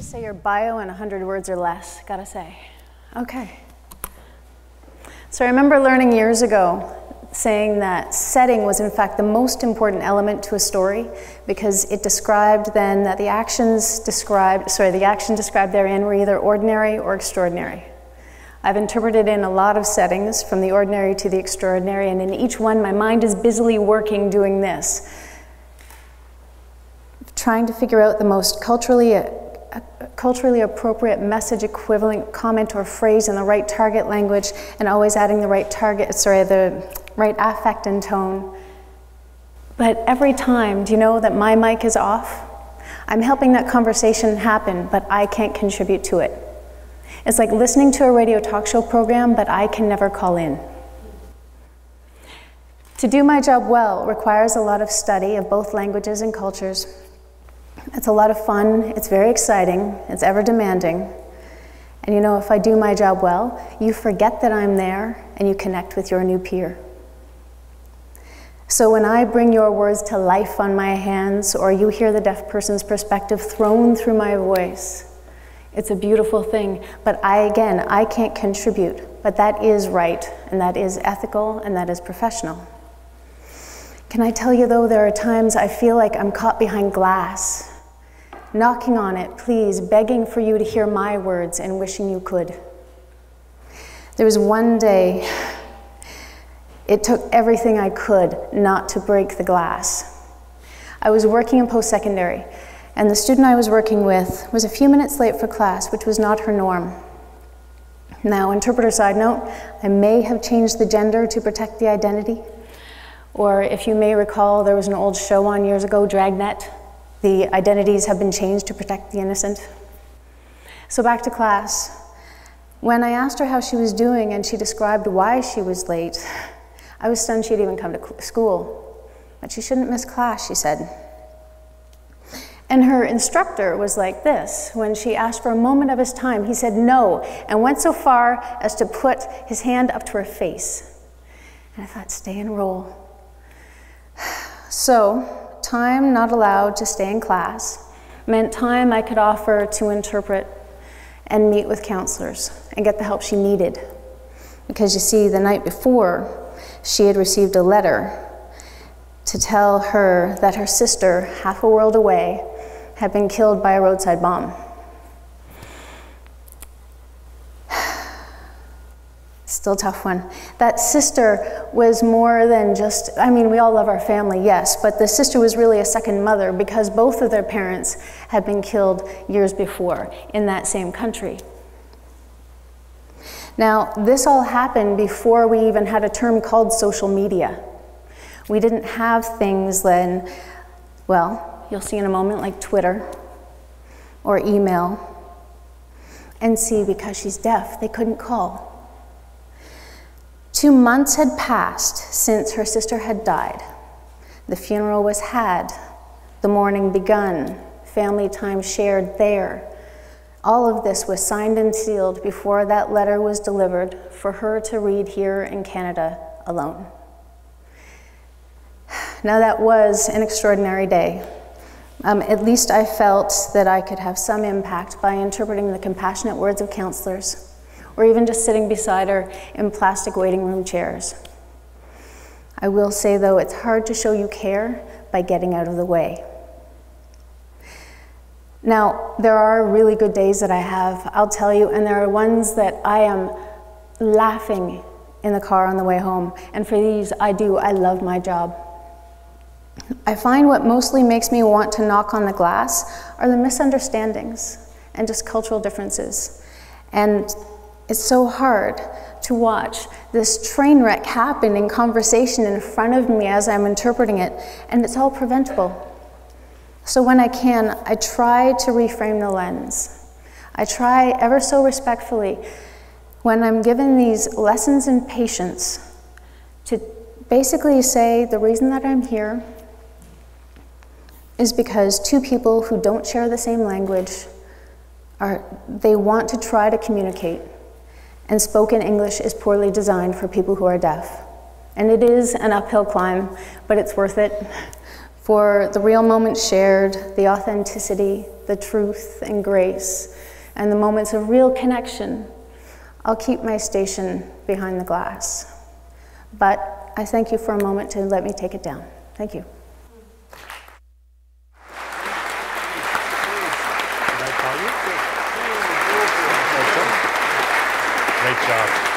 Say your bio in 100 words or less, gotta say. Okay. So I remember learning years ago saying that setting was in fact the most important element to a story because it described then that the action described therein were either ordinary or extraordinary. I've interpreted in a lot of settings from the ordinary to the extraordinary, and in each one my mind is busily working doing this, trying to figure out the most culturally appropriate message equivalent comment or phrase in the right target language, and always adding the right the right affect and tone. But every time, do you know that my mic is off? I'm helping that conversation happen, but I can't contribute to it. It's like listening to a radio talk show program, but I can never call in. To do my job well requires a lot of study of both languages and cultures. It's a lot of fun, it's very exciting, it's ever demanding. And you know, if I do my job well, you forget that I'm there and you connect with your new peer. So when I bring your words to life on my hands, or you hear the deaf person's perspective thrown through my voice, it's a beautiful thing. But I can't contribute, but that is right, and that is ethical, and that is professional. Can I tell you though, there are times I feel like I'm caught behind glass, knocking on it, please, begging for you to hear my words and wishing you could. There was one day, it took everything I could not to break the glass. I was working in post-secondary, and the student I was working with was a few minutes late for class, which was not her norm. Now, interpreter side note, I may have changed the gender to protect the identity. Or if you may recall, there was an old show on years ago, Dragnet. The identities have been changed to protect the innocent. So back to class. When I asked her how she was doing and she described why she was late, I was stunned she'd even come to school. But she shouldn't miss class, she said. And her instructor was like this. When she asked for a moment of his time, he said no, and went so far as to put his hand up to her face. And I thought, stay and roll. So, time not allowed to stay in class meant time I could offer to interpret and meet with counselors and get the help she needed. Because you see, the night before, she had received a letter to tell her that her sister, half a world away, had been killed by a roadside bomb. Still a tough one. That sister was more than just, I mean, we all love our family, yes, but the sister was really a second mother because both of their parents had been killed years before in that same country. Now, this all happened before we even had a term called social media. We didn't have things then, well, you'll see in a moment, like Twitter or email. And see, because she's deaf, they couldn't call. 2 months had passed since her sister had died. The funeral was had, the mourning begun, family time shared there. All of this was signed and sealed before that letter was delivered for her to read here in Canada alone. Now that was an extraordinary day. At least I felt that I could have some impact by interpreting the compassionate words of counselors, or even just sitting beside her in plastic waiting room chairs. I will say though, it's hard to show you care by getting out of the way. Now, there are really good days that I have, I'll tell you, and there are ones that I am laughing in the car on the way home. And for these, I love my job. I find what mostly makes me want to knock on the glass are the misunderstandings and just cultural differences. And it's so hard to watch this train wreck happen in conversation in front of me as I'm interpreting it, and it's all preventable. So when I can, I try to reframe the lens. I try ever so respectfully, when I'm given these lessons in patience, to basically say the reason that I'm here is because two people who don't share the same language, they want to try to communicate, and spoken English is poorly designed for people who are deaf. And it is an uphill climb, but it's worth it for the real moments shared, the authenticity, the truth and grace, and the moments of real connection, I'll keep my station behind the glass. But I thank you for a moment to let me take it down. Thank you. Great job.